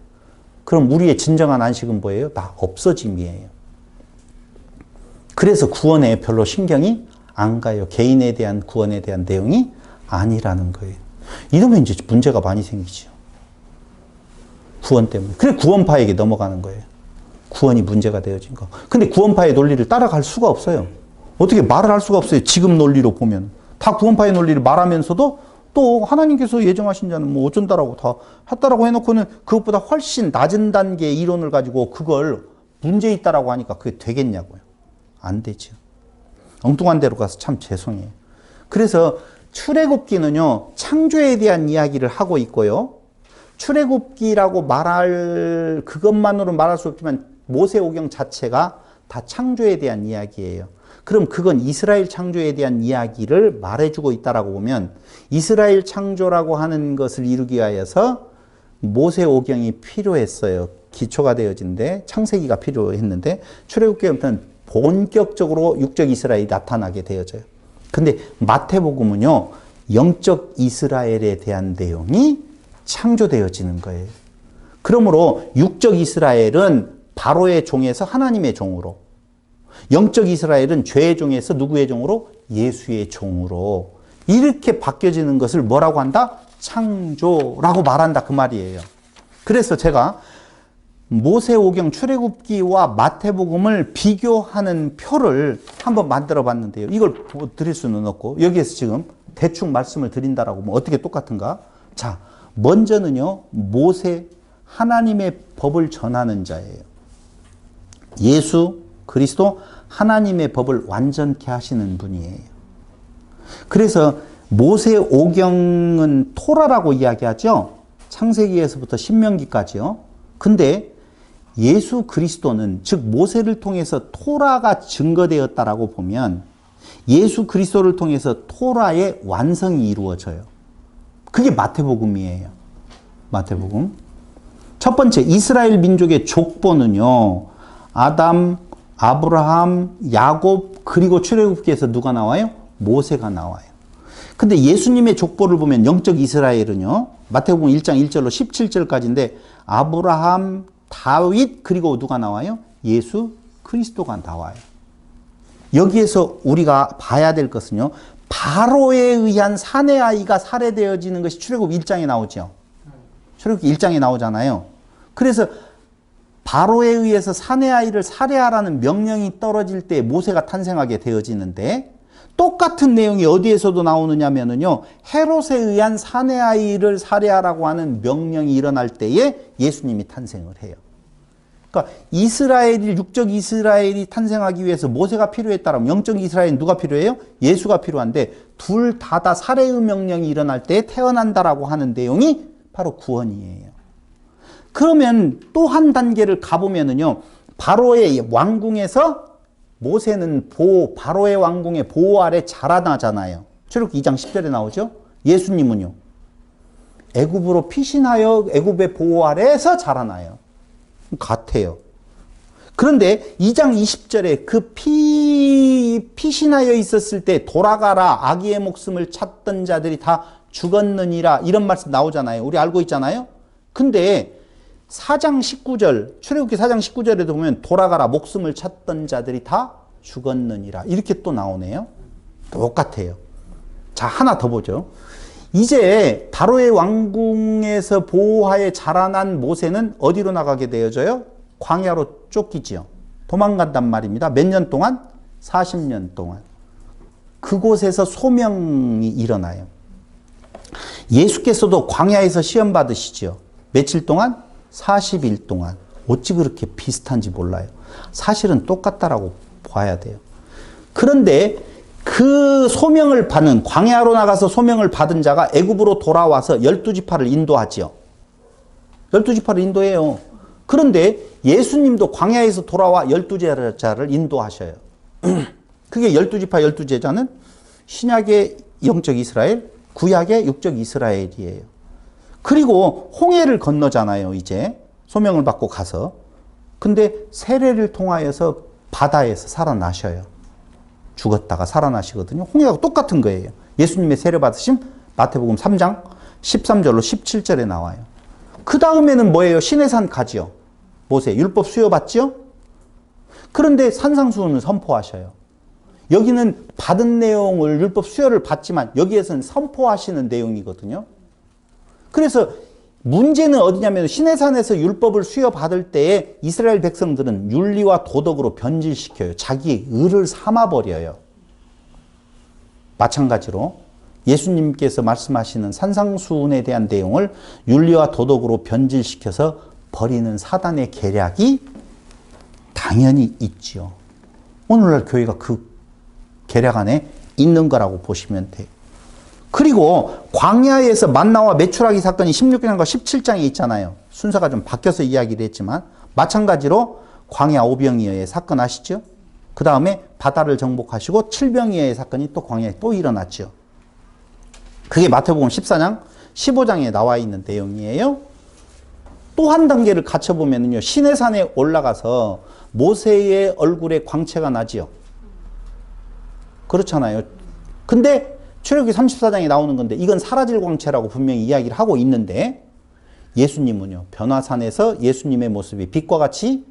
그럼 우리의 진정한 안식은 뭐예요? 다 없어짐이에요. 그래서 구원에 별로 신경이 안 가요. 개인에 대한 구원에 대한 내용이 아니라는 거예요. 이러면 이제 문제가 많이 생기죠. 구원 때문에. 그래 구원파에게 넘어가는 거예요. 구원이 문제가 되어진 거. 근데 구원파의 논리를 따라갈 수가 없어요. 어떻게 말을 할 수가 없어요. 지금 논리로 보면. 다 구원파의 논리를 말하면서도 또 하나님께서 예정하신 자는 뭐 어쩐다라고 다 했다라고 해놓고는 그것보다 훨씬 낮은 단계의 이론을 가지고 그걸 문제 있다라고 하니까 그게 되겠냐고요. 안 되죠. 엉뚱한 데로 가서 참 죄송해요. 그래서 출애굽기는요, 창조에 대한 이야기를 하고 있고요. 출애굽기라고 말할, 그것만으로 말할 수 없지만 모세오경 자체가 다 창조에 대한 이야기예요. 그럼 그건 이스라엘 창조에 대한 이야기를 말해주고 있다라고 보면 이스라엘 창조라고 하는 것을 이루기 위하여서 모세오경이 필요했어요. 기초가 되어진데 창세기가 필요했는데 출애굽기부터는 본격적으로 육적 이스라엘이 나타나게 되어져요. 근데 마태복음은요, 영적 이스라엘에 대한 내용이 창조되어지는 거예요. 그러므로 육적 이스라엘은 바로의 종에서 하나님의 종으로, 영적 이스라엘은 죄의 종에서 누구의 종으로? 예수의 종으로 이렇게 바뀌어지는 것을 뭐라고 한다? 창조라고 말한다 그 말이에요. 그래서 제가 모세오경 출애굽기와 마태복음을 비교하는 표를 한번 만들어 봤는데요. 이걸 드릴 수는 없고 여기에서 지금 대충 말씀을 드린다라고 하면 어떻게 똑같은가? 자, 먼저는요, 모세, 하나님의 법을 전하는 자예요. 예수 그리스도 하나님의 법을 완전케 하시는 분이에요. 그래서 모세오경은 토라라고 이야기하죠. 창세기에서부터 신명기까지요. 근데 예수 그리스도는, 즉 모세를 통해서 토라가 증거되었다라고 보면 예수 그리스도를 통해서 토라의 완성이 이루어져요. 그게 마태복음이에요. 마태복음. 첫 번째, 이스라엘 민족의 족보는요, 아담, 아브라함, 야곱, 그리고 출애굽기에서 누가 나와요? 모세가 나와요. 근데 예수님의 족보를 보면 영적 이스라엘은요, 마태복음 1장 1절로 17절까지인데 아브라함, 다윗, 그리고 누가 나와요? 예수 그리스도가 나와요. 여기에서 우리가 봐야 될 것은요, 바로에 의한 사내아이가 살해되어지는 것이 출애굽 1장에 나오죠. 출애굽 1장에 나오잖아요. 그래서 바로에 의해서 사내아이를 살해하라는 명령이 떨어질 때 모세가 탄생하게 되어지는데, 똑같은 내용이 어디에서도 나오느냐면요, 헤롯에 의한 사내아이를 살해하라고 하는 명령이 일어날 때에 예수님이 탄생을 해요. 그러니까 이스라엘이, 육적 이스라엘이 탄생하기 위해서 모세가 필요했다면 영적 이스라엘은 누가 필요해요? 예수가 필요한데 둘 다 살해의 명령이 일어날 때 태어난다라고 하는 내용이 바로 구원이에요. 그러면 또 한 단계를 가보면은요, 바로의 왕궁에서 모세는 바로의 왕궁의 보호 아래 자라나잖아요. 출애굽기 2장 10절에 나오죠. 예수님은요, 애굽으로 피신하여 애굽의 보호 아래에서 자라나요. 같아요. 그런데 2장 20절에 그 피신하여 있었을 때 돌아가라 아기의 목숨을 찾던 자들이 다 죽었느니라 이런 말씀 나오잖아요. 우리 알고 있잖아요. 근데 4장 19절 출애굽기 4장 19절에도 보면 돌아가라 목숨을 찾던 자들이 다 죽었느니라 이렇게 또 나오네요. 똑같아요. 자, 하나 더 보죠. 이제 바로의 왕궁에서 보호하에 자라난 모세는 어디로 나가게 되어져요? 광야로 쫓기지요. 도망간단 말입니다. 몇 년 동안? 40년 동안. 그곳에서 소명이 일어나요. 예수께서도 광야에서 시험 받으시지요. 며칠 동안? 40일 동안. 어찌 그렇게 비슷한지 몰라요. 사실은 똑같다라고 봐야 돼요. 그런데 그 소명을 받은, 광야로 나가서 소명을 받은 자가 애굽으로 돌아와서 12지파를 인도하지요. 12지파를 인도해요. 그런데 예수님도 광야에서 돌아와 12제자를 인도하셔요. 그게 12지파 12제자는 신약의 영적 이스라엘, 구약의 육적 이스라엘이에요. 그리고 홍해를 건너잖아요, 이제. 소명을 받고 가서. 근데 세례를 통하여서 바다에서 살아나셔요. 죽었다가 살아나시거든요. 홍해하고 똑같은 거예요. 예수님의 세례 받으심 마태복음 3장 13절로 17절에 나와요. 그 다음에는 뭐예요? 시내산 가지요. 모세 율법 수여받지요? 그런데 산상수훈을 선포하셔요. 여기는 받은 내용을 율법 수여를 받지만 여기에서는 선포하시는 내용이거든요. 그래서 문제는 어디냐면 시내산에서 율법을 수여받을 때에 이스라엘 백성들은 윤리와 도덕으로 변질시켜요. 자기의 의를 삼아버려요. 마찬가지로 예수님께서 말씀하시는 산상수훈에 대한 내용을 윤리와 도덕으로 변질시켜서 버리는 사단의 계략이 당연히 있죠. 오늘날 교회가 그 계략 안에 있는 거라고 보시면 돼요. 그리고 광야에서 만나와 메추라기 사건이 16장과 17장에 있잖아요. 순서가 좀 바뀌어서 이야기를 했지만 마찬가지로 광야 오병이어의 사건 아시죠? 그 다음에 바다를 정복하시고 칠병이어의 사건이 또 광야에 또 일어났죠. 그게 마태복음 14장 15장에 나와 있는 내용이에요. 또 한 단계를 갖춰보면요, 시내산에 올라가서 모세의 얼굴에 광채가 나지요. 그렇잖아요. 근데 출애굽기 34장에 나오는 건데 이건 사라질 광채라고 분명히 이야기를 하고 있는데 예수님은요, 변화산에서 예수님의 모습이 빛과 같이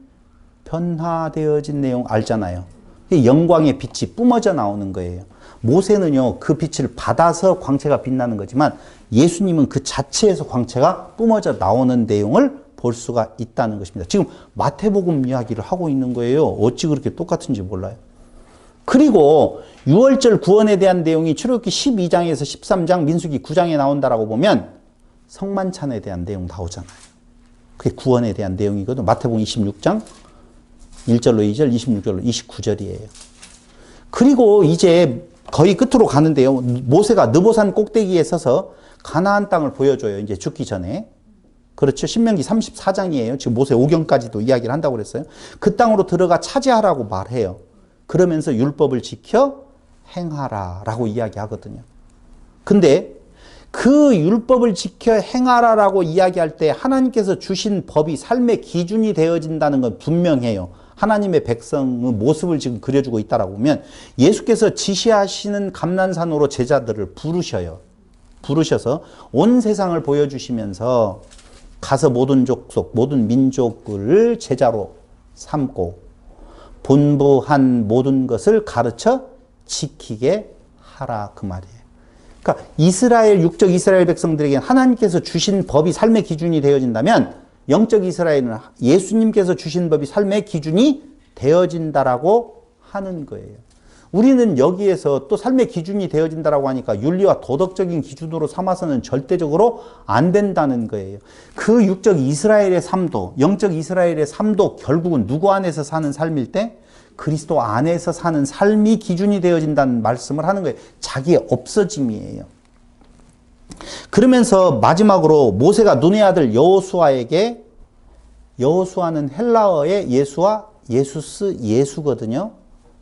변화되어진 내용 알잖아요. 영광의 빛이 뿜어져 나오는 거예요. 모세는요, 그 빛을 받아서 광채가 빛나는 거지만 예수님은 그 자체에서 광채가 뿜어져 나오는 내용을 볼 수가 있다는 것입니다. 지금 마태복음 이야기를 하고 있는 거예요. 어찌 그렇게 똑같은지 몰라요. 그리고 6월절 구원에 대한 내용이 출애굽기 12장에서 13장, 민수기 9장에 나온다라고 보면 성만찬에 대한 내용 나오잖아요. 그게 구원에 대한 내용이거든. 마태복음 26장 1절로 2절, 26절로 29절이에요. 그리고 이제 거의 끝으로 가는데요. 모세가 느보산 꼭대기에 서서 가나안 땅을 보여줘요. 이제 죽기 전에. 그렇죠. 신명기 34장이에요. 지금 모세 오경까지도 이야기를 한다고 그랬어요. 그 땅으로 들어가 차지하라고 말해요. 그러면서 율법을 지켜 행하라라고 이야기하거든요. 근데 그 율법을 지켜 행하라라고 이야기할 때 하나님께서 주신 법이 삶의 기준이 되어진다는 건 분명해요. 하나님의 백성의 모습을 지금 그려주고 있다라고 보면 예수께서 지시하시는 감난산으로 제자들을 부르셔요. 부르셔서 온 세상을 보여주시면서 가서 모든 족속, 모든 민족을 제자로 삼고 분부한 모든 것을 가르쳐 지키게 하라, 그 말이에요. 그러니까 이스라엘, 육적 이스라엘 백성들에게 하나님께서 주신 법이 삶의 기준이 되어진다면 영적 이스라엘은 예수님께서 주신 법이 삶의 기준이 되어진다라고 하는 거예요. 우리는 여기에서 또 삶의 기준이 되어진다라고 하니까 윤리와 도덕적인 기준으로 삼아서는 절대적으로 안 된다는 거예요. 그 육적 이스라엘의 삶도, 영적 이스라엘의 삶도 결국은 누구 안에서 사는 삶일 때? 그리스도 안에서 사는 삶이 기준이 되어진다는 말씀을 하는 거예요. 자기의 없어짐이에요. 그러면서 마지막으로 모세가 눈의 아들 여호수아에게 여호수아는 헬라어의 예수와 예수스 예수거든요.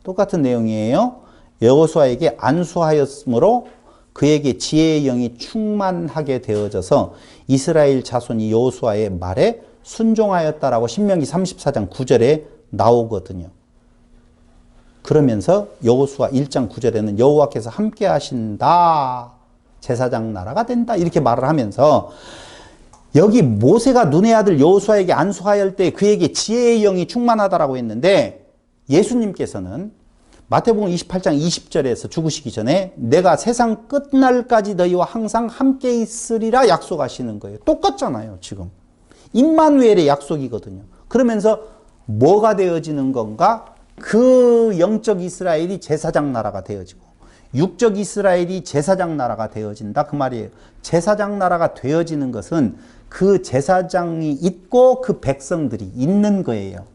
똑같은 내용이에요. 여호수아에게 안수하였으므로 그에게 지혜의 영이 충만하게 되어져서 이스라엘 자손이 여호수아의 말에 순종하였다라고 신명기 34장 9절에 나오거든요. 그러면서 여호수아 1장 9절에는 여호와께서 함께 하신다. 제사장 나라가 된다. 이렇게 말을 하면서 여기 모세가 눈의 아들 여호수아에게 안수하였을 때 그에게 지혜의 영이 충만하다라고 했는데 예수님께서는 마태복음 28장 20절에서 죽으시기 전에 내가 세상 끝날까지 너희와 항상 함께 있으리라 약속하시는 거예요. 똑같잖아요, 지금. 임마누엘의 약속이거든요. 그러면서 뭐가 되어지는 건가? 그 영적 이스라엘이 제사장 나라가 되어지고 육적 이스라엘이 제사장 나라가 되어진다 그 말이에요. 제사장 나라가 되어지는 것은 그 제사장이 있고 그 백성들이 있는 거예요.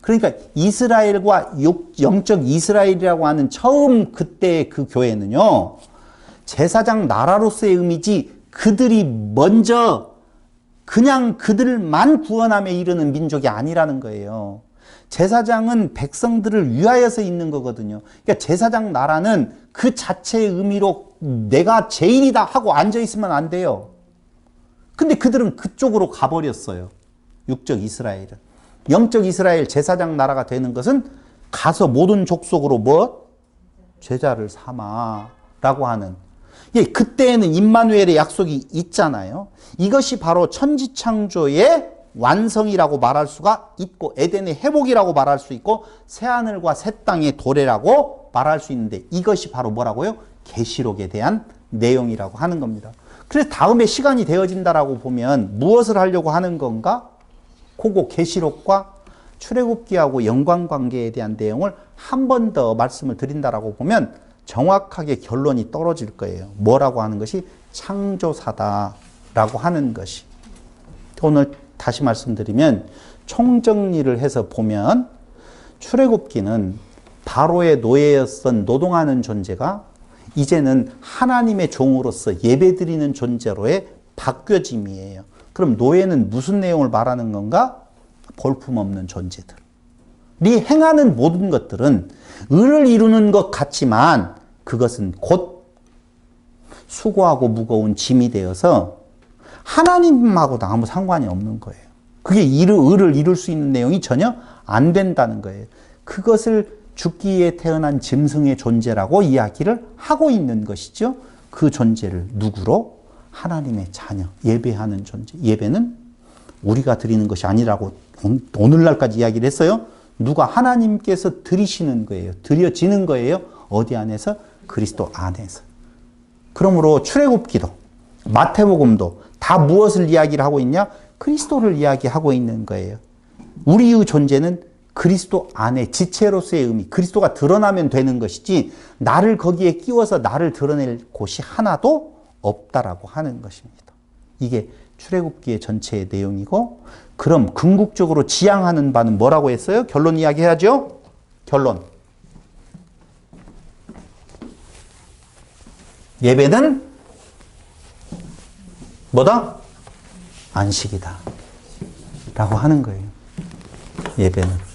그러니까 이스라엘과 영적 이스라엘이라고 하는 처음 그때의 그 교회는요, 제사장 나라로서의 의미지 그들이 먼저 그냥 그들만 구원함에 이르는 민족이 아니라는 거예요. 제사장은 백성들을 위하여서 있는 거거든요. 그러니까 제사장 나라는 그 자체의 의미로 내가 제일이다 하고 앉아있으면 안 돼요. 근데 그들은 그쪽으로 가버렸어요. 육적 이스라엘은. 영적 이스라엘 제사장 나라가 되는 것은 가서 모든 족속으로 뭐? 제자를 삼아 라고 하는. 예, 그때에는 임마누엘의 약속이 있잖아요. 이것이 바로 천지창조의 완성이라고 말할 수가 있고 에덴의 회복이라고 말할 수 있고 새하늘과 새 땅의 도래라고 말할 수 있는데 이것이 바로 뭐라고요? 계시록에 대한 내용이라고 하는 겁니다. 그래서 다음에 시간이 되어진다라고 보면 무엇을 하려고 하는 건가? 그거 계시록과 출애굽기하고 연관관계에 대한 내용을 한 번 더 말씀을 드린다라고 보면 정확하게 결론이 떨어질 거예요. 뭐라고 하는 것이 창조사다라고 하는 것이. 오늘 다시 말씀드리면 총정리를 해서 보면 출애굽기는 바로의 노예였던 노동하는 존재가 이제는 하나님의 종으로서 예배드리는 존재로의 바뀌어짐이에요. 그럼 노예는 무슨 내용을 말하는 건가? 볼품없는 존재들. 이 행하는 모든 것들은 의를 이루는 것 같지만 그것은 곧 수고하고 무거운 짐이 되어서 하나님하고도 아무 상관이 없는 거예요. 그게 의를 이룰 수 있는 내용이 전혀 안 된다는 거예요. 그것을 죽기에 태어난 짐승의 존재라고 이야기를 하고 있는 것이죠. 그 존재를 누구로? 하나님의 자녀, 예배하는 존재. 예배는 우리가 드리는 것이 아니라고 오늘날까지 이야기를 했어요. 누가 하나님께서 드리시는 거예요. 드려지는 거예요. 어디 안에서? 그리스도 안에서. 그러므로 출애굽기도 마태복음도 다 무엇을 이야기를 하고 있냐? 그리스도를 이야기하고 있는 거예요. 우리의 존재는 그리스도 안에 지체로서의 의미, 그리스도가 드러나면 되는 것이지 나를 거기에 끼워서 나를 드러낼 곳이 하나도 없다라고 하는 것입니다. 이게 출애굽기의 전체의 내용이고, 그럼 궁극적으로 지향하는 바는 뭐라고 했어요? 결론 이야기해야죠. 결론. 예배는 뭐다? 안식이다 라고 하는 거예요. 예배는.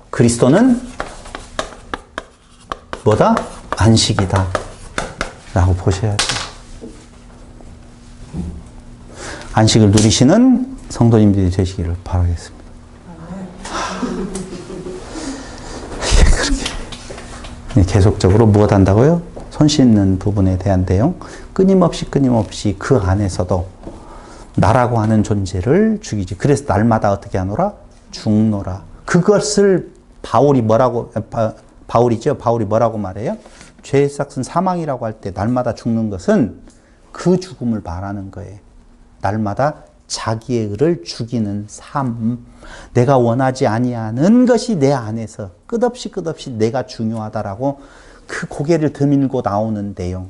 그리스도는 뭐다? 안식이다 라고 보셔야죠. 안식을 누리시는 성도님들이 되시기를 바라겠습니다. 그렇게 계속적으로 무엇 한다고요? 손 씻는 부분에 대한 내용, 끊임없이 그 안에서도 나라고 하는 존재를 죽이지. 그래서 날마다 어떻게 하노라? 죽노라. 그것을 바울이 뭐라고 말해요? 죄의 삭은 사망이라고 할 때 날마다 죽는 것은 그 죽음을 말하는 거예요. 날마다 자기의 의를 죽이는 삶. 내가 원하지 아니하는 것이 내 안에서 끝없이 내가 중요하다라고 그 고개를 드밀고 나오는 내용.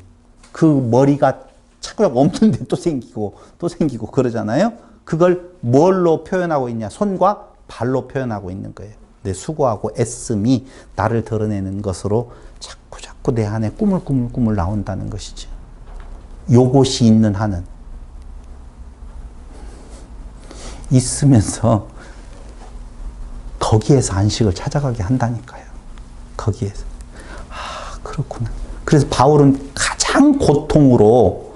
그 머리가 자꾸 없는데 또 생기고 그러잖아요. 그걸 뭘로 표현하고 있냐? 손과 발로 표현하고 있는 거예요. 내 수고하고 애씀이 나를 드러내는 것으로 자꾸 내 안에 꾸물꾸물 나온다는 것이죠. 요것이 있는 한은 있으면서 거기에서 안식을 찾아가게 한다니까요. 거기에서. 아, 그렇구나. 그래서 바울은 가장 고통으로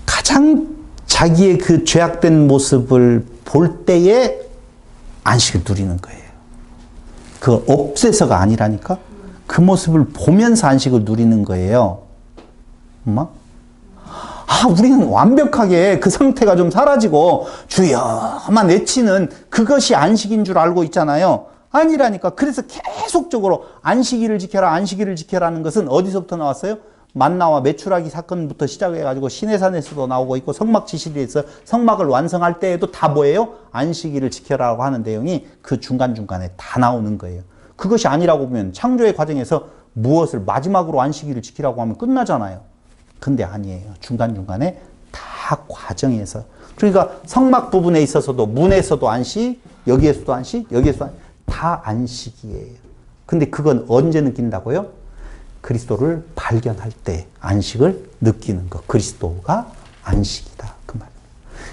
가장 자기의 그 죄악된 모습을 볼 때에 안식을 누리는 거예요. 그 없애서가 아니라니까? 그 모습을 보면서 안식을 누리는 거예요. 엄마? 아, 우리는 완벽하게 그 상태가 좀 사라지고 주여만 외치는 그것이 안식인 줄 알고 있잖아요. 아니라니까. 그래서 계속적으로 안식일을 지켜라, 안식일을 지켜라는 것은 어디서부터 나왔어요? 만나와 메추라기 사건부터 시작해가지고 시내산에서도 나오고 있고 성막 지시리에서 성막을 완성할 때에도 다 뭐예요? 안식일을 지켜라고 하는 내용이 그 중간중간에 다 나오는 거예요. 그것이 아니라고 보면 창조의 과정에서 무엇을 마지막으로 안식일을 지키라고 하면 끝나잖아요. 근데 아니에요. 중간중간에 다 과정에서. 그러니까 성막 부분에 있어서도 문에서도 안식, 여기에서도 안식, 여기에서도 안식, 다 안식이에요. 근데 그건 언제 느낀다고요? 그리스도를 발견할 때 안식을 느끼는 것. 그리스도가 안식이다. 그 말.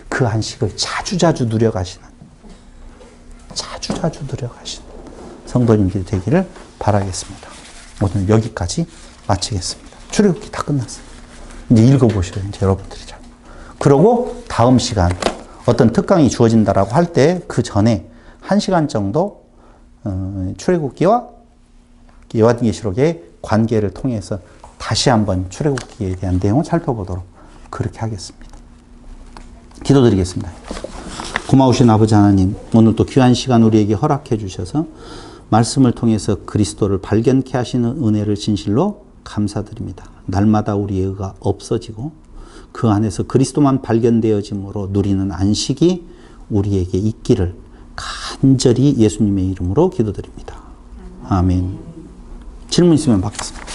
그 안식을 자주자주 누려가시는, 자주자주 누려가시는 성도님들이 되기를 바라겠습니다. 오늘 여기까지 마치겠습니다. 출애굽기 다 끝났어요. 이제 읽어보셔요. 이제 여러분들이 잘. 그러고 다음 시간 어떤 특강이 주어진다라고 할 때 그 전에 1시간 정도 출애굽기와 요한계시록의 관계를 통해서 다시 한번 출애굽기에 대한 내용을 살펴보도록 그렇게 하겠습니다. 기도드리겠습니다. 고마우신 아버지 하나님, 오늘 또 귀한 시간 우리에게 허락해 주셔서 말씀을 통해서 그리스도를 발견케 하시는 은혜를 진실로 감사드립니다. 날마다 우리의 의가 없어지고 그 안에서 그리스도만 발견되어짐으로 누리는 안식이 우리에게 있기를 간절히 예수님의 이름으로 기도드립니다. 아멘. 질문 있으면 받겠습니다.